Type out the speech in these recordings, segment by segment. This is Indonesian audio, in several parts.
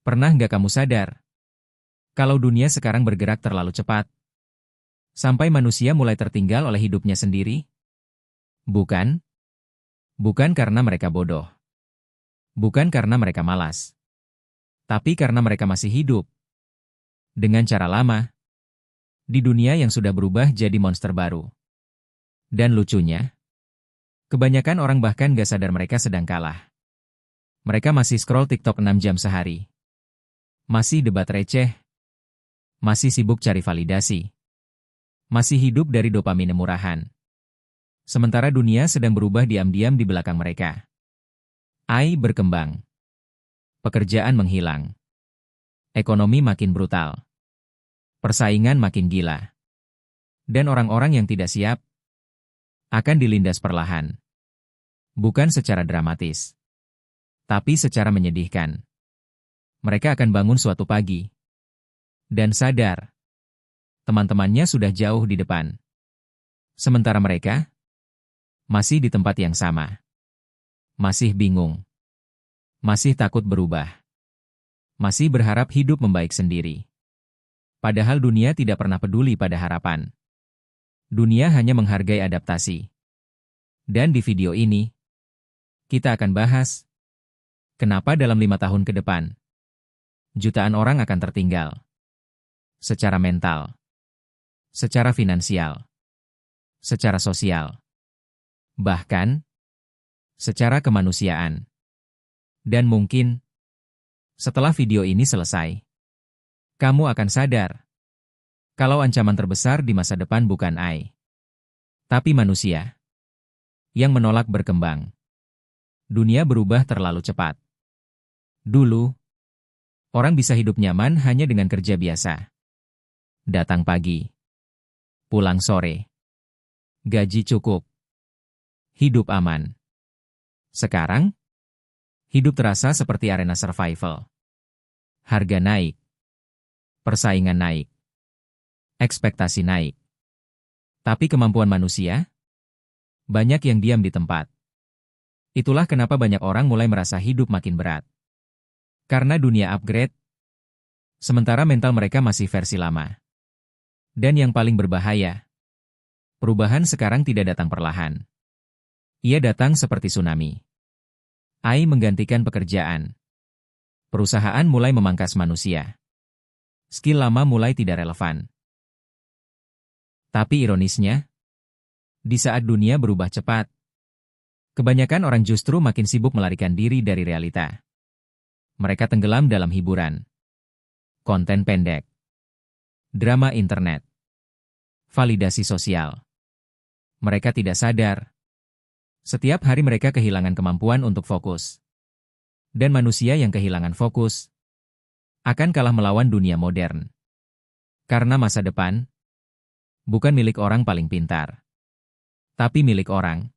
Pernah nggak kamu sadar, kalau dunia sekarang bergerak terlalu cepat, sampai manusia mulai tertinggal oleh hidupnya sendiri? Bukan, bukan karena mereka bodoh. Bukan karena mereka malas. Tapi karena mereka masih hidup. Dengan cara lama, di dunia yang sudah berubah jadi monster baru. Dan lucunya, kebanyakan orang bahkan gak sadar mereka sedang kalah. Mereka masih scroll TikTok 6 jam sehari. Masih debat receh. Masih sibuk cari validasi. Masih hidup dari dopamine murahan. Sementara dunia sedang berubah diam-diam di belakang mereka. AI berkembang. Pekerjaan menghilang. Ekonomi makin brutal. Persaingan makin gila. Dan orang-orang yang tidak siap akan dilindas perlahan. Bukan secara dramatis, tapi secara menyedihkan. Mereka akan bangun suatu pagi dan sadar teman-temannya sudah jauh di depan. Sementara mereka masih di tempat yang sama. Masih bingung. Masih takut berubah. Masih berharap hidup membaik sendiri. Padahal dunia tidak pernah peduli pada harapan. Dunia hanya menghargai adaptasi. Dan di video ini, kita akan bahas kenapa dalam 5 tahun ke depan, jutaan orang akan tertinggal. Secara mental, secara finansial, secara sosial, bahkan secara kemanusiaan. Dan mungkin, setelah video ini selesai, kamu akan sadar kalau ancaman terbesar di masa depan bukan AI, tapi manusia yang menolak berkembang. Dunia berubah terlalu cepat. Dulu, orang bisa hidup nyaman hanya dengan kerja biasa. Datang pagi, pulang sore, gaji cukup, hidup aman. Sekarang, hidup terasa seperti arena survival. Harga naik, persaingan naik, ekspektasi naik. Tapi kemampuan manusia, banyak yang diam di tempat. Itulah kenapa banyak orang mulai merasa hidup makin berat. Karena dunia upgrade, sementara mental mereka masih versi lama. Dan yang paling berbahaya, perubahan sekarang tidak datang perlahan. Ia datang seperti tsunami. AI menggantikan pekerjaan. Perusahaan mulai memangkas manusia. Skill lama mulai tidak relevan. Tapi ironisnya, di saat dunia berubah cepat, kebanyakan orang justru makin sibuk melarikan diri dari realita. Mereka tenggelam dalam hiburan, konten pendek, drama internet, validasi sosial. Mereka tidak sadar, setiap hari mereka kehilangan kemampuan untuk fokus. Dan manusia yang kehilangan fokus akan kalah melawan dunia modern. Karena masa depan bukan milik orang paling pintar, tapi milik orang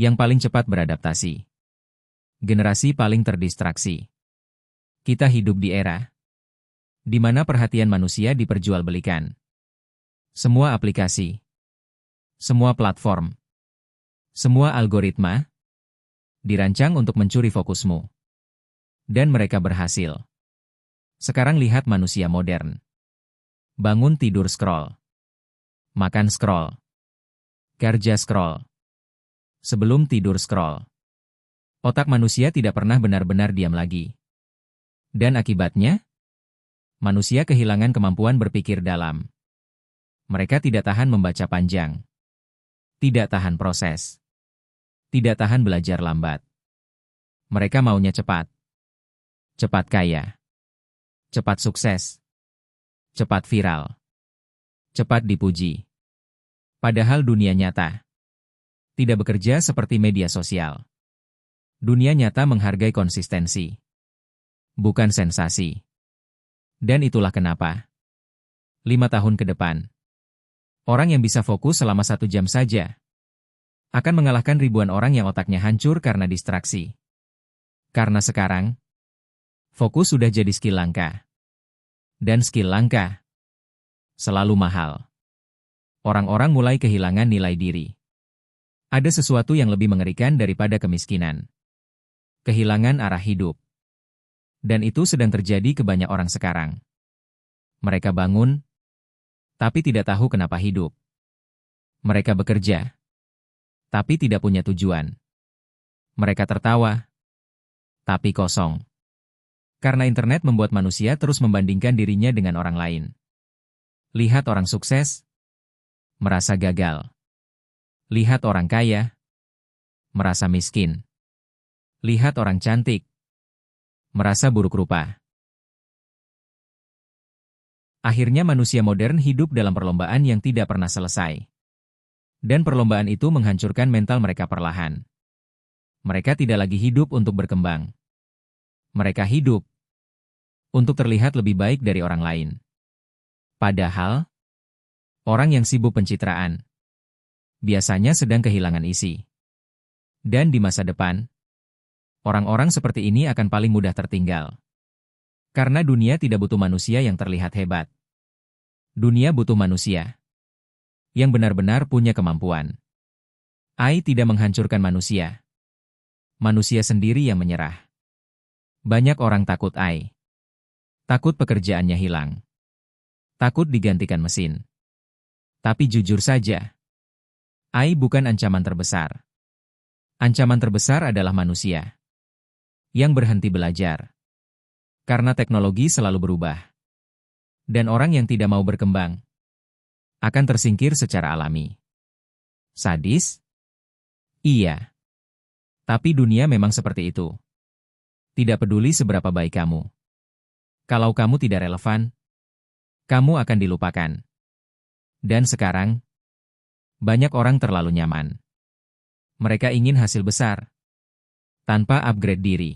yang paling cepat beradaptasi. Generasi paling terdistraksi. Kita hidup di era di mana perhatian manusia diperjualbelikan. Semua aplikasi, semua platform, semua algoritma dirancang untuk mencuri fokusmu. Dan mereka berhasil. Sekarang lihat manusia modern. Bangun tidur scroll. Makan scroll. Kerja scroll. Sebelum tidur scroll. Otak manusia tidak pernah benar-benar diam lagi. Dan akibatnya, manusia kehilangan kemampuan berpikir dalam. Mereka tidak tahan membaca panjang. Tidak tahan proses. Tidak tahan belajar lambat. Mereka maunya cepat. Cepat kaya. Cepat sukses. Cepat viral. Cepat dipuji. Padahal dunia nyata tidak bekerja seperti media sosial. Dunia nyata menghargai konsistensi, bukan sensasi. Dan itulah kenapa 5 tahun ke depan, orang yang bisa fokus selama 1 jam saja akan mengalahkan ribuan orang yang otaknya hancur karena distraksi. Karena sekarang, fokus sudah jadi skill langka. Dan skill langka selalu mahal. Orang-orang mulai kehilangan nilai diri. Ada sesuatu yang lebih mengerikan daripada kemiskinan. Kehilangan arah hidup. Dan itu sedang terjadi ke banyak orang sekarang. Mereka bangun, tapi tidak tahu kenapa hidup. Mereka bekerja, tapi tidak punya tujuan. Mereka tertawa, tapi kosong. Karena internet membuat manusia terus membandingkan dirinya dengan orang lain. Lihat orang sukses, merasa gagal. Lihat orang kaya, merasa miskin. Lihat orang cantik, merasa buruk rupa. Akhirnya manusia modern hidup dalam perlombaan yang tidak pernah selesai. Dan perlombaan itu menghancurkan mental mereka perlahan. Mereka tidak lagi hidup untuk berkembang. Mereka hidup untuk terlihat lebih baik dari orang lain. Padahal, orang yang sibuk pencitraan biasanya sedang kehilangan isi. Dan di masa depan, orang-orang seperti ini akan paling mudah tertinggal. Karena dunia tidak butuh manusia yang terlihat hebat. Dunia butuh manusia yang benar-benar punya kemampuan. AI tidak menghancurkan manusia. Manusia sendiri yang menyerah. Banyak orang takut AI. Takut pekerjaannya hilang. Takut digantikan mesin. Tapi jujur saja, AI bukan ancaman terbesar. Ancaman terbesar adalah manusia yang berhenti belajar. Karena teknologi selalu berubah. Dan orang yang tidak mau berkembang akan tersingkir secara alami. Sadis? Iya. Tapi dunia memang seperti itu. Tidak peduli seberapa baik kamu. Kalau kamu tidak relevan, kamu akan dilupakan. Dan sekarang, banyak orang terlalu nyaman. Mereka ingin hasil besar, tanpa upgrade diri.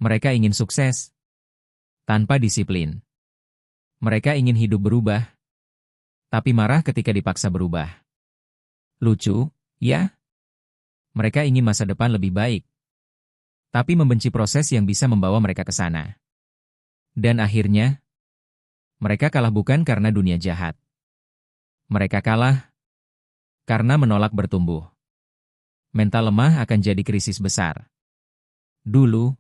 Mereka ingin sukses, tanpa disiplin. Mereka ingin hidup berubah, tapi marah ketika dipaksa berubah. Lucu, ya? Mereka ingin masa depan lebih baik, tapi membenci proses yang bisa membawa mereka ke sana. Dan akhirnya, mereka kalah bukan karena dunia jahat. Mereka kalah karena menolak bertumbuh. Mental lemah akan jadi krisis besar. Dulu,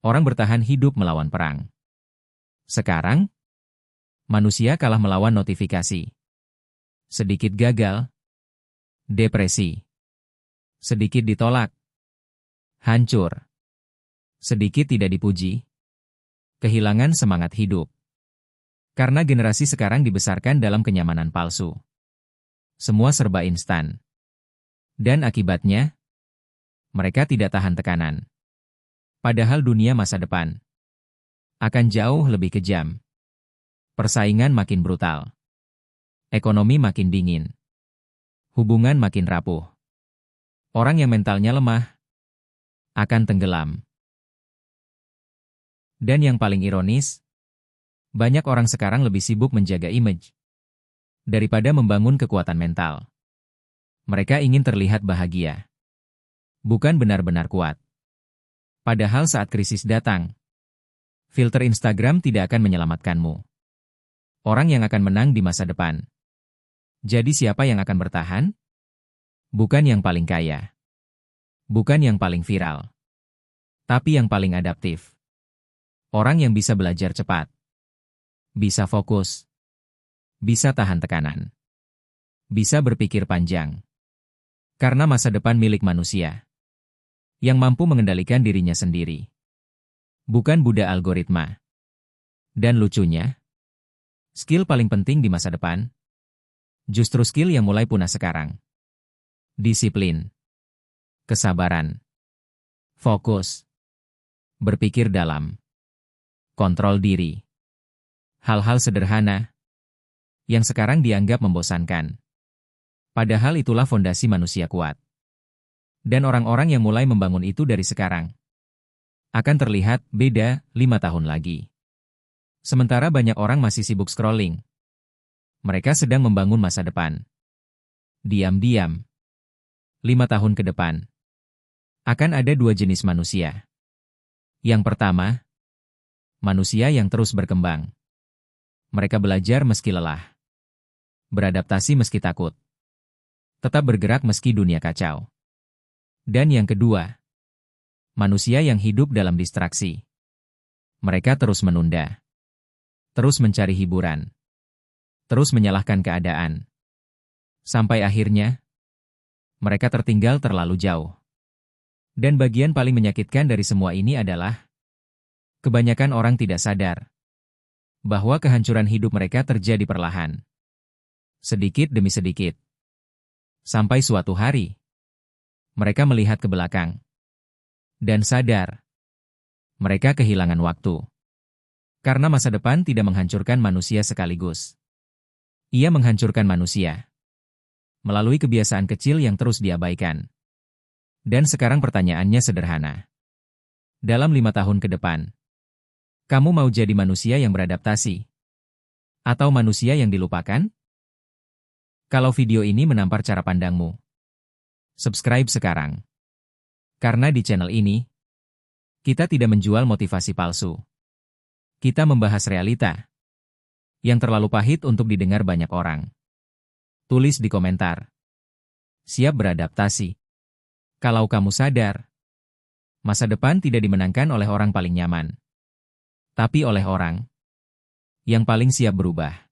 orang bertahan hidup melawan perang. Sekarang, manusia kalah melawan notifikasi. Sedikit gagal, depresi. Sedikit ditolak, hancur. Sedikit tidak dipuji, kehilangan semangat hidup. Karena generasi sekarang dibesarkan dalam kenyamanan palsu. Semua serba instan. Dan akibatnya, mereka tidak tahan tekanan. Padahal dunia masa depan akan jauh lebih kejam. Persaingan makin brutal. Ekonomi makin dingin. Hubungan makin rapuh. Orang yang mentalnya lemah akan tenggelam. Dan yang paling ironis, banyak orang sekarang lebih sibuk menjaga image daripada membangun kekuatan mental. Mereka ingin terlihat bahagia, bukan benar-benar kuat. Padahal saat krisis datang, filter Instagram tidak akan menyelamatkanmu. Orang yang akan menang di masa depan. Jadi siapa yang akan bertahan? Bukan yang paling kaya. Bukan yang paling viral. Tapi yang paling adaptif. Orang yang bisa belajar cepat. Bisa fokus. Bisa tahan tekanan. Bisa berpikir panjang. Karena masa depan milik manusia. Yang mampu mengendalikan dirinya sendiri. Bukan budak algoritma. Dan lucunya, skill paling penting di masa depan, justru skill yang mulai punah sekarang. Disiplin. Kesabaran. Fokus. Berpikir dalam. Kontrol diri. Hal-hal sederhana yang sekarang dianggap membosankan. Padahal itulah fondasi manusia kuat. Dan orang-orang yang mulai membangun itu dari sekarang akan terlihat beda 5 tahun lagi. Sementara banyak orang masih sibuk scrolling. Mereka sedang membangun masa depan. Diam-diam. 5 tahun ke depan, akan ada 2 jenis manusia. Yang pertama, manusia yang terus berkembang. Mereka belajar meski lelah. Beradaptasi meski takut. Tetap bergerak meski dunia kacau. Dan yang kedua, manusia yang hidup dalam distraksi. Mereka terus menunda, terus mencari hiburan, terus menyalahkan keadaan. Sampai akhirnya, mereka tertinggal terlalu jauh. Dan bagian paling menyakitkan dari semua ini adalah, kebanyakan orang tidak sadar bahwa kehancuran hidup mereka terjadi perlahan. Sedikit demi sedikit. Sampai suatu hari, mereka melihat ke belakang dan sadar mereka kehilangan waktu. Karena masa depan tidak menghancurkan manusia sekaligus. Ia menghancurkan manusia melalui kebiasaan kecil yang terus diabaikan. Dan sekarang pertanyaannya sederhana. Dalam 5 tahun ke depan, kamu mau jadi manusia yang beradaptasi? Atau manusia yang dilupakan? Kalau video ini menampar cara pandangmu, subscribe sekarang. Karena di channel ini, kita tidak menjual motivasi palsu. Kita membahas realita yang terlalu pahit untuk didengar banyak orang. Tulis di komentar. Siap beradaptasi. Kalau kamu sadar, masa depan tidak dimenangkan oleh orang paling nyaman, tapi oleh orang yang paling siap berubah.